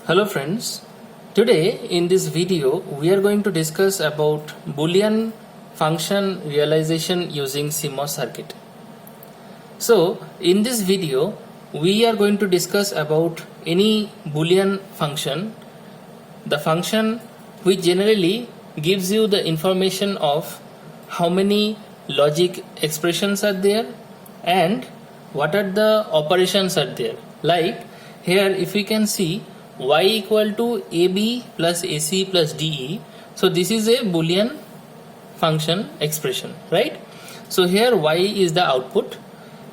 Hello friends, today in this video we are going to discuss about Boolean function realization using CMOS circuit. So in this video we are going to discuss about any Boolean function, the function which generally gives you the information of how many logic expressions are there and what are the operations are there. Like here if we can see y equal to ab plus ac plus de, so this is a Boolean function expression, right? So here y is the output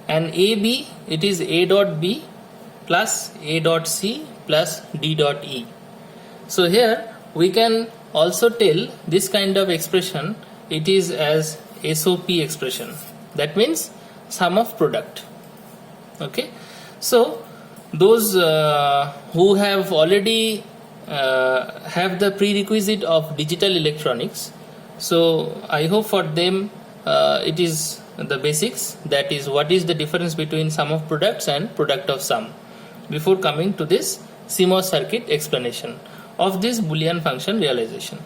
and ab, it is a dot b plus a dot c plus d dot e. So here we can also tell this kind of expression, it is as SOP expression, that means sum of product. Okay, so those who have already have the prerequisite of digital electronics, so I hope for them it is the basics, that is what is the difference between sum of products and product of sum, before coming to this CMOS circuit explanation of this Boolean function realization.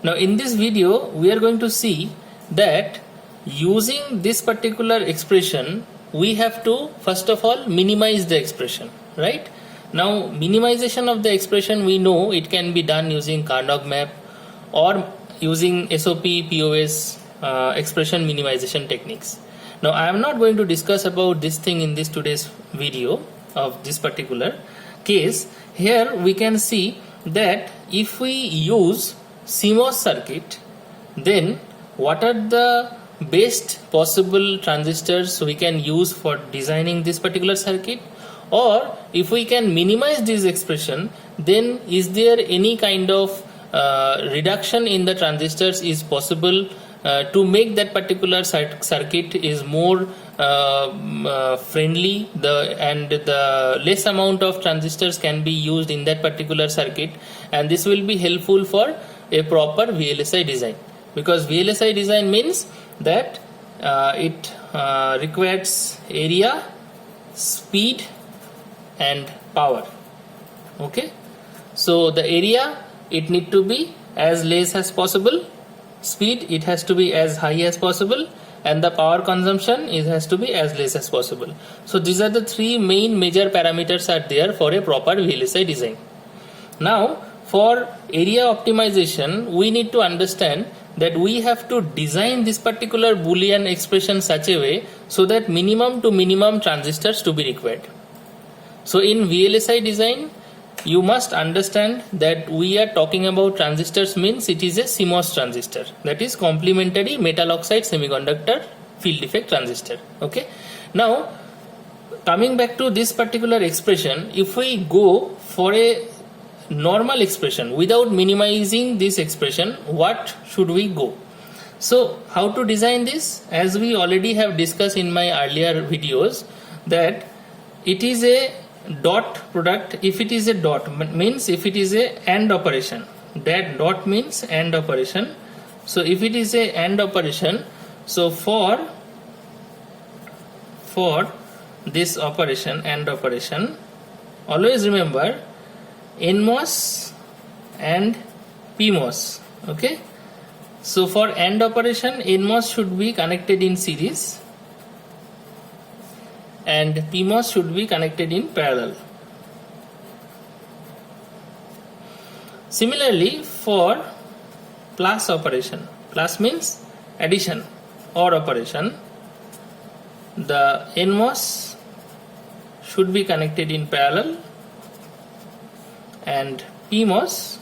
Now in this video we are going to see that using this particular expression we have to first of all minimize the expression, right? Now minimization of the expression, we know it can be done using Carnot map or using SOP POS expression minimization techniques. Now I am not going to discuss about this thing in this today's video of this particular case. Here we can see that if we use CMOS circuit, then what are the best possible transistors we can use for designing this particular circuit, or if we can minimize this expression, then is there any kind of reduction in the transistors is possible to make that particular circuit is more friendly, and the less amount of transistors can be used in that particular circuit, and this will be helpful for a proper VLSI design, because VLSI design means that it requires area, speed and power. Okay, so the area, it need to be as less as possible, speed it has to be as high as possible, and the power consumption it has to be as less as possible. So these are the three main major parameters are there for a proper VLSI design. Now for area optimization we need to understand that we have to design this particular Boolean expression such a way so that minimum to minimum transistors to be required. So in VLSI design you must understand that we are talking about transistors means it is a CMOS transistor, that is complementary metal oxide semiconductor field effect transistor. Okay, now coming back to this particular expression, if we go for a normal expression without minimizing this expression, what should we go? So how to design this? As we already have discussed in my earlier videos, that it is a dot product. If it is a dot means if it is a AND operation, that dot means AND operation. So if it is a AND operation, so for this operation, AND operation, always remember NMOS and PMOS. Okay, so for AND operation NMOS should be connected in series and PMOS should be connected in parallel. Similarly for plus operation, plus means addition or operation, the NMOS should be connected in parallel and PMOS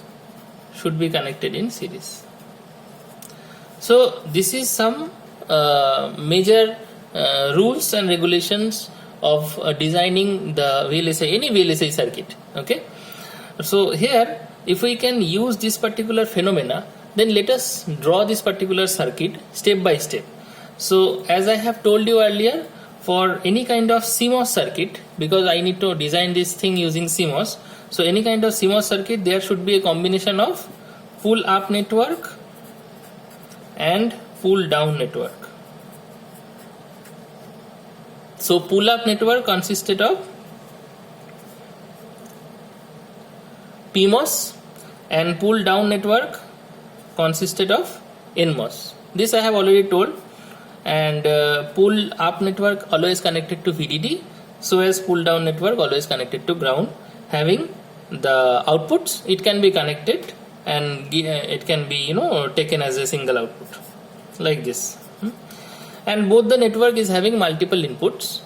should be connected in series. So this is some major rules and regulations of designing the VLSI, any VLSI circuit. Okay, so here if we can use this particular phenomena, then let us draw this particular circuit step by step. So as I have told you earlier, for any kind of CMOS circuit, because I need to design this thing using CMOS, so any kind of CMOS circuit there should be a combination of pull up network and pull down network. So pull up network consisted of PMOS, and pull down network consisted of NMOS. This I have already told. And pull up network always connected to VDD, so as pull down network always connected to ground. Having the outputs, it can be connected and it can be taken as a single output like this. And both the network is having multiple inputs.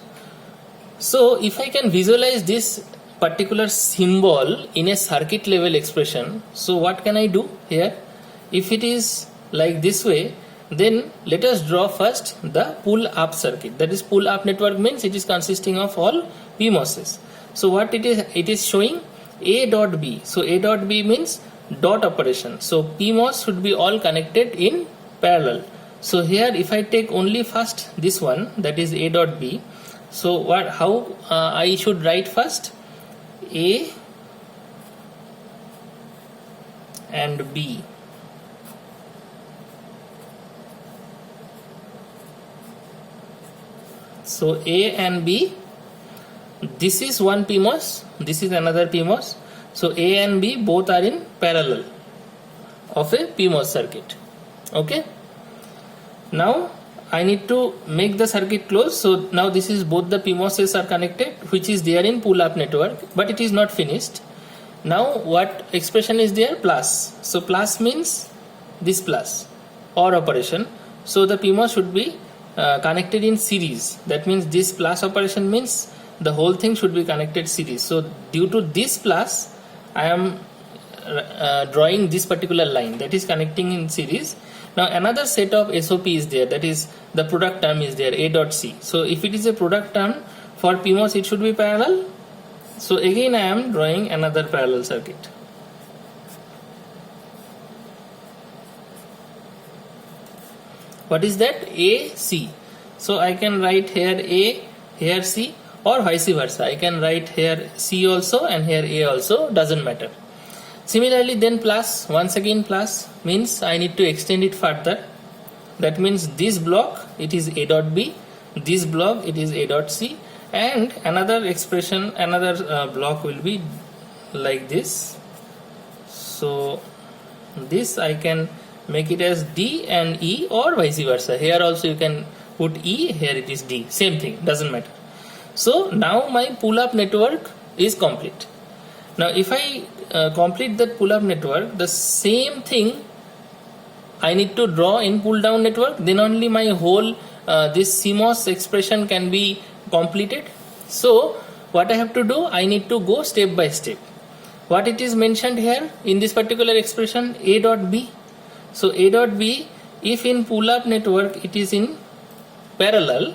So if I can visualize this particular symbol in a circuit level expression, so what can I do here? If it is like this way, then let us draw first the pull up circuit. That is, pull up network means it is consisting of all PMOSes. So what it is showing A dot B. So A dot B means dot operation. So PMOS should be all connected in parallel. So here if I take only first this one, that is A dot B. So how I should write first? A and B. So A and B, this is one PMOS, this is another PMOS. So A and B both are in parallel of a PMOS circuit. Okay. Now I need to make the circuit close. So now this is both the PMOSes are connected, which is there in pull up network, but it is not finished. Now what expression is there? Plus. So plus means this plus OR operation. So the PMOS should be connected in series. That means this plus operation means the whole thing should be connected series. So due to this plus, I am drawing this particular line that is connecting in series. Now another set of SOP is there, that is the product term is there, A dot C. So if it is a product term for PMOS, it should be parallel. So again I am drawing another parallel circuit. What is that? A, C. So I can write here A, here C, or vice versa. I can write here C also and here A also, doesn't matter. Similarly then plus, once again plus means I need to extend it further. That means this block it is A dot B, this block it is A dot C, and another expression, another block will be like this. So this I can make it as D and E, or vice versa. Here also you can put E, here it is D, same thing, doesn't matter. So now my pull up network is complete. Now if I complete that pull up network, the same thing I need to draw in pull down network, then only my whole this CMOS expression can be completed. So what I have to do, I need to go step by step. What it is mentioned here in this particular expression, A dot B. So A dot B, if in pull up network it is in parallel,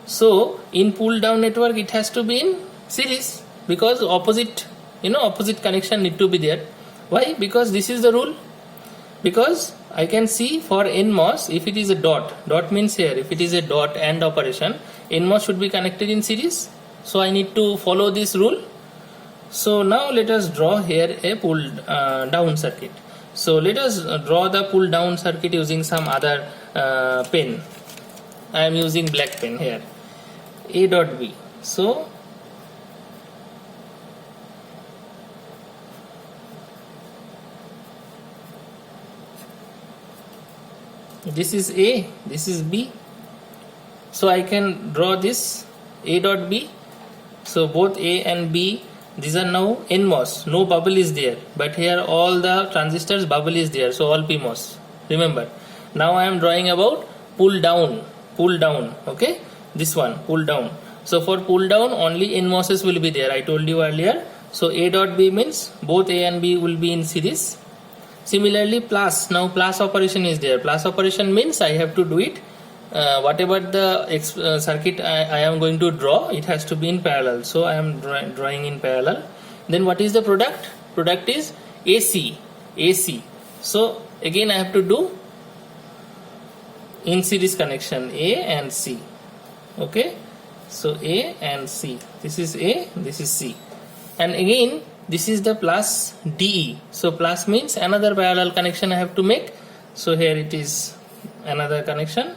so in pull down network it has to be in series, because opposite connection need to be there. Why? Because this is the rule. Because I can see for NMOS, if it is a dot means here, if it is a dot AND operation, NMOS should be connected in series. So I need to follow this rule. So now let us draw here a pull down circuit. So let us draw the pull down circuit using some other pen. I am using black pen here. A dot B. So this is A, this is B. So I can draw this A dot B. So both A and B, these are now NMOS, no bubble is there, but here all the transistors bubble is there, so all PMOS. Remember, now I am drawing about pull down, okay, this one, pull down. So for pull down only NMOSes will be there, I told you earlier. So A dot B means both A and B will be in series. Similarly plus, now plus operation is there. Plus operation means I have to do it, whatever the circuit I am going to draw, it has to be in parallel. So I am drawing in parallel. Then what is the product? Product is AC. So again I have to do in series connection A and C. Okay, so A and C. This is A, this is C, and again this is the plus DE. So plus means another parallel connection I have to make. So here it is another connection,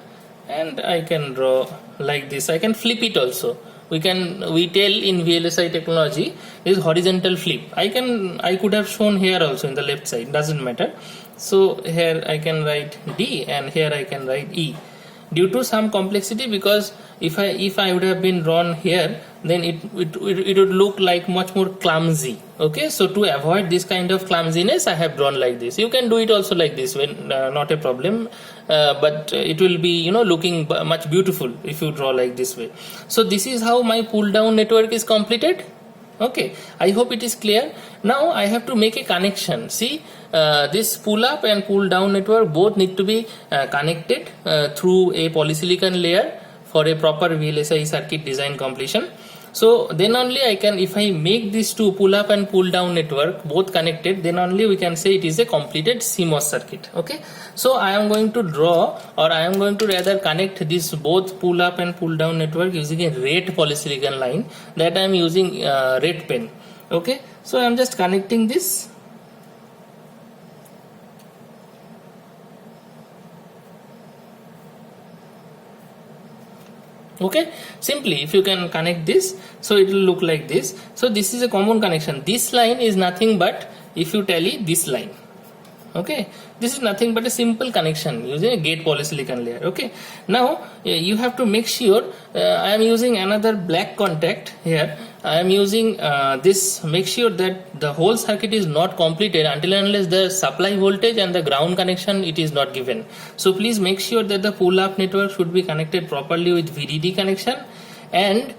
and I can draw like this. I can flip it also. we tell in VLSI technology is horizontal flip. I could have shown here also in the left side, doesn't matter. So here I can write D and here I can write E due to some complexity, because if I would have been drawn here, then it would look like much more clumsy. Okay, so to avoid this kind of clumsiness, I have drawn like this. You can do it also like this, when not a problem, but it will be looking much beautiful if you draw like this way. So this is how my pull down network is completed. Okay, I hope it is clear. Now I have to make a connection. See, this pull up and pull down network both need to be connected through a polysilicon layer for a proper VLSI circuit design completion. So then only I can, if I make these two pull up and pull down network both connected, then only we can say it is a completed CMOS circuit. Okay, so I am going to draw, or I am going to rather connect this both pull up and pull down network using a red polysilicon line that I am using red pen. Okay, so I am just connecting this. Okay, simply if you can connect this, so it will look like this. So this is a common connection. This line is nothing but, if you tally, this line. Okay, this is nothing but a simple connection using a gate polysilicon layer. Okay, now you have to make sure, I am using another black contact here. I am using this, make sure that the whole circuit is not completed until and unless the supply voltage and the ground connection it is not given. So please make sure that the pull up network should be connected properly with VDD connection, and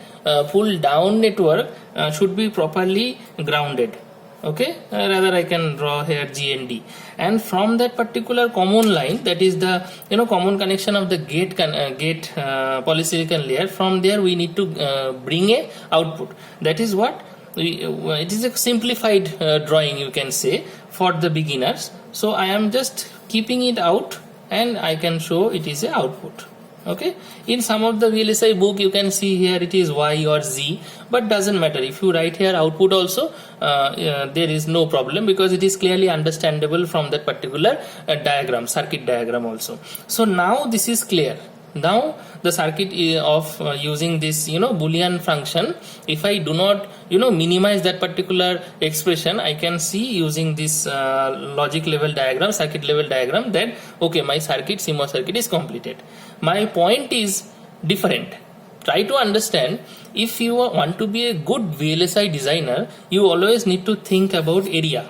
pull down network should be properly grounded. Okay, rather I can draw here GND, and from that particular common line, that is the common connection of the gate polysilicon layer, from there we need to bring a output. That is what it is a simplified drawing, you can say, for the beginners. So I am just keeping it out and I can show it is a output. Okay, in some of the VLSI book you can see here it is Y or Z, but doesn't matter. If you write here output also, there is no problem, because it is clearly understandable from that particular diagram, circuit diagram also. So now this is clear. Now the circuit of using this Boolean function, if I do not minimize that particular expression, I can see using this logic level diagram, circuit level diagram, that okay, my circuit, CMOS circuit, is completed. My point is different. Try to understand, if you want to be a good VLSI designer, you always need to think about area.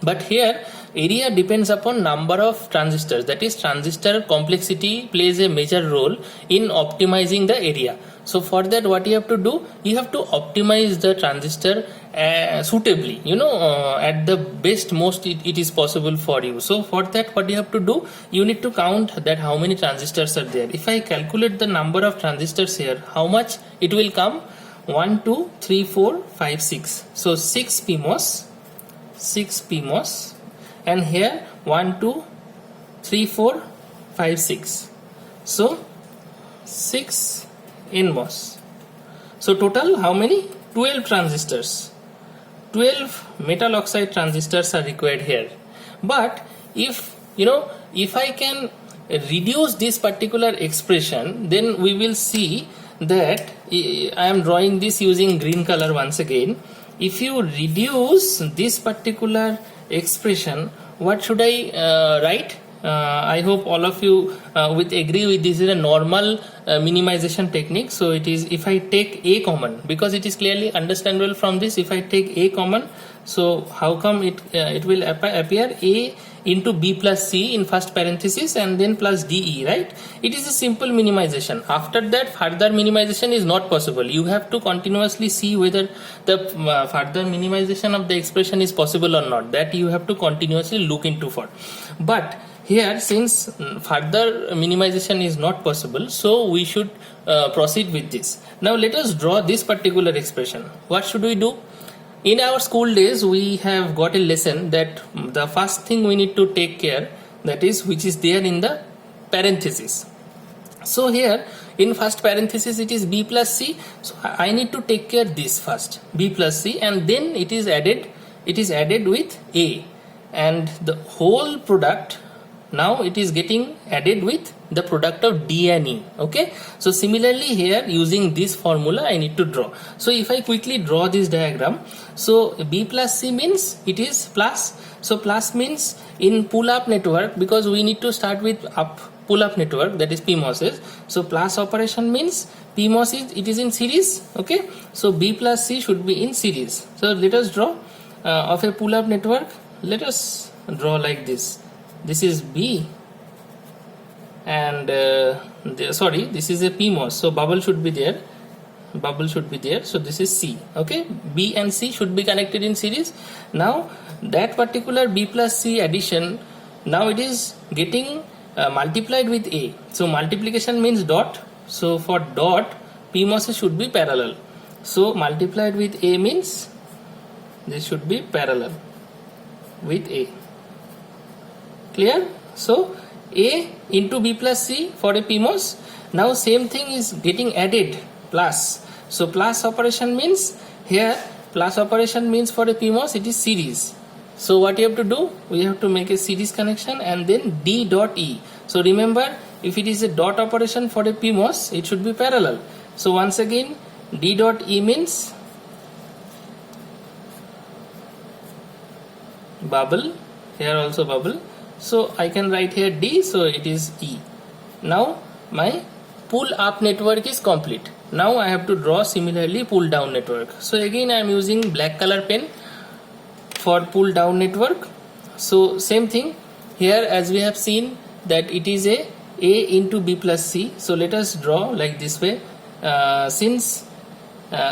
But here area depends upon number of transistors, that is transistor complexity plays a major role in optimizing the area. So for that, what you have to do, you have to optimize the transistor suitably, at the best most it is possible for you. So for that, what you have to do, you need to count that how many transistors are there. If I calculate the number of transistors here, how much it will come? 1 2 3 4 5 6. So 6 PMOS, and here 1 2 3 4 5 6. So 6 NMOS. So total how many? 12 transistors. 12 metal oxide transistors are required here. But if I can reduce this particular expression, then we will see that I am drawing this using green color once again. If you reduce this particular expression, what should I write? I hope all of you would agree with this is a normal minimization technique. So it is, if I take A common, because it is clearly understandable from this, if I take A common, so how come it will appear A into B plus C in first parenthesis and then plus DE, right? It is a simple minimization. After that, further minimization is not possible. You have to continuously see whether the further minimization of the expression is possible or not. That you have to continuously look into for. But here, since further minimization is not possible, so we should proceed with this. Now let us draw this particular expression. What should we do? In our school days, we have got a lesson that the first thing we need to take care, that is which is there in the parenthesis. So here in first parenthesis it is B plus C. So I need to take care this first, B plus C, and then it is added with A, and the whole product Now it is getting added with the product of D and E. Okay, so similarly here using this formula I need to draw. So if I quickly draw this diagram, so B plus C means it is plus. So plus means in pull up network, because we need to start with up pull up network, that is PMOSes. So plus operation means PMOS is it is in series. Okay, so B plus C should be in series. So let us draw of a pull up network. Let us draw like this. This is B and this is a PMOS, so bubble should be there, so this is C. Okay, B and C should be connected in series. Now that particular B plus C addition, now it is getting multiplied with A, so multiplication means dot, so for dot PMOS should be parallel, so multiplied with A means this should be parallel with A. Clear? So A into B plus C for a PMOS. Now same thing is getting added plus. So plus operation means here plus operation means for a PMOS it is series. So what you have to do? We have to make a series connection and then D dot E. So remember, if it is a dot operation for a PMOS, it should be parallel. So once again D dot E means bubble, here also bubble. So I can write here D, so it is E. Now my pull up network is complete. Now I have to draw similarly pull down network. So again I am using black color pen for pull down network. So same thing here, as we have seen that it is a into B plus C. So let us draw like this way,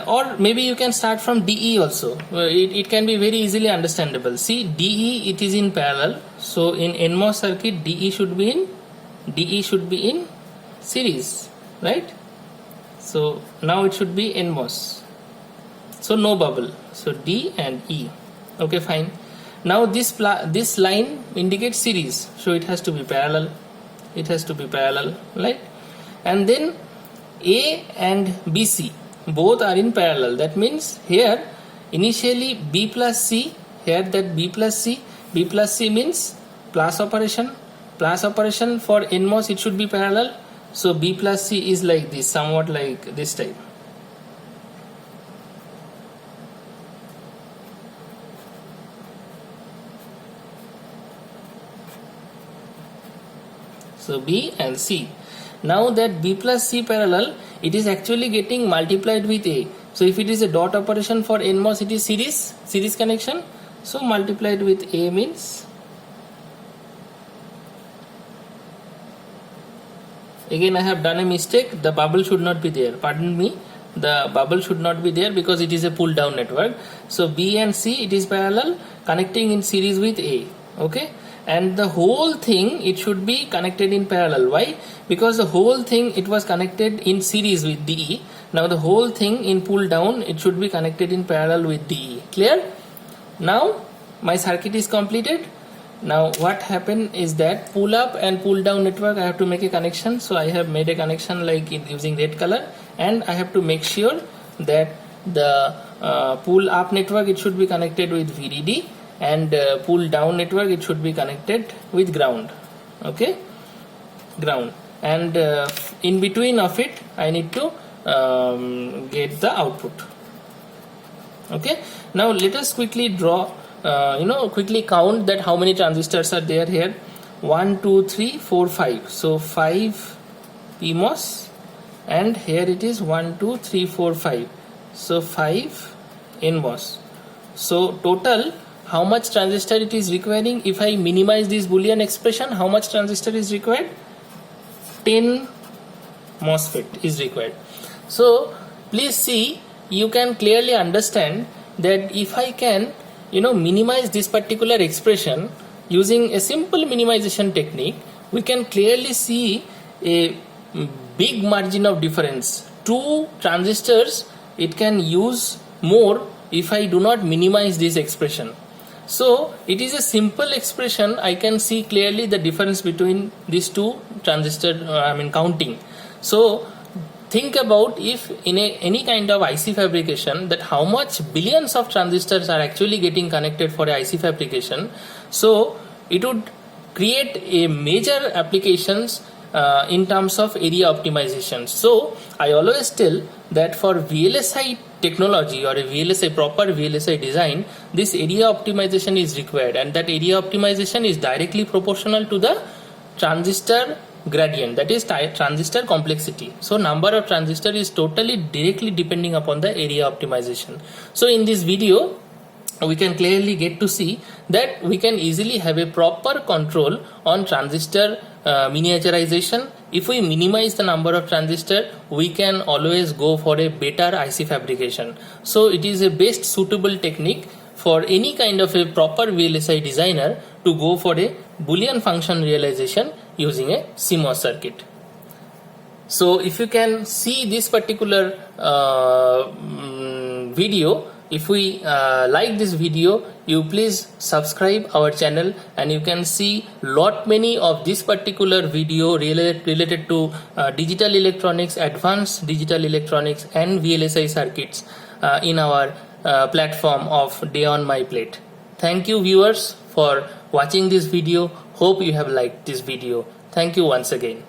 or maybe you can start from DE also. It can be very easily understandable. See, DE it is in parallel. So in NMOS circuit, DE should be in series, right? So now it should be NMOS. So no bubble. So D and E. Okay, fine. Now this line indicates series, so it has to be parallel. Right? And then A and BC both are in parallel. That means here initially B plus C, here that B plus C means plus operation for NMOS it should be parallel. So B plus C is like this, somewhat like this type. So B and C. Now that B plus C parallel, it is actually getting multiplied with A. So if it is a dot operation for NMOS, it is series connection. So multiplied with A means, again I have done a mistake, the bubble should not be there, pardon me, the bubble should not be there because it is a pull down network. So B and C it is parallel, connecting in series with A. Okay, and the whole thing it should be connected in parallel. Why? Because the whole thing it was connected in series with DE. Now the whole thing in pull down it should be connected in parallel with DE. Clear? Now my circuit is completed. Now what happened is that pull up and pull down network I have to make a connection. So I have made a connection like using red color, and I have to make sure that the pull up network it should be connected with VDD, and pull down network it should be connected with ground. Okay, ground, and in between of it I need to get the output. Okay, now let us quickly draw, quickly count that how many transistors are there here. 1 2 3 4 5. So 5 PMOS, and here it is 1 2 3 4 5. So 5 NMOS. So total how much transistor it is requiring? If I minimize this Boolean expression, how much transistor is required? 10 MOSFET is required. So please see, you can clearly understand that if I can minimize this particular expression using a simple minimization technique, we can clearly see a big margin of difference. 2 transistors it can use more if I do not minimize this expression. So it is a simple expression. I can see clearly the difference between these 2 transistors, counting. So think about, if in any kind of IC fabrication, that how much billions of transistors are actually getting connected for a IC fabrication. So it would create a major applications in terms of area optimization. So I always tell that for VLSI technology or a VLSI proper VLSI design, this area optimization is required, and that area optimization is directly proportional to the transistor gradient, that is transistor complexity. So number of transistor is totally directly depending upon the area optimization. So in this video we can clearly get to see that we can easily have a proper control on transistor miniaturization. If we minimize the number of transistor, we can always go for a better IC fabrication. So it is a best suitable technique for any kind of a proper VLSI designer to go for a Boolean function realization using a CMOS circuit. So if you can see this particular video, if we like this video, you please subscribe our channel, and you can see lot many of this particular video related to digital electronics, advanced digital electronics and VLSI circuits in our platform of Day on My Plate. Thank you viewers for watching this video. Hope you have liked this video. Thank you once again.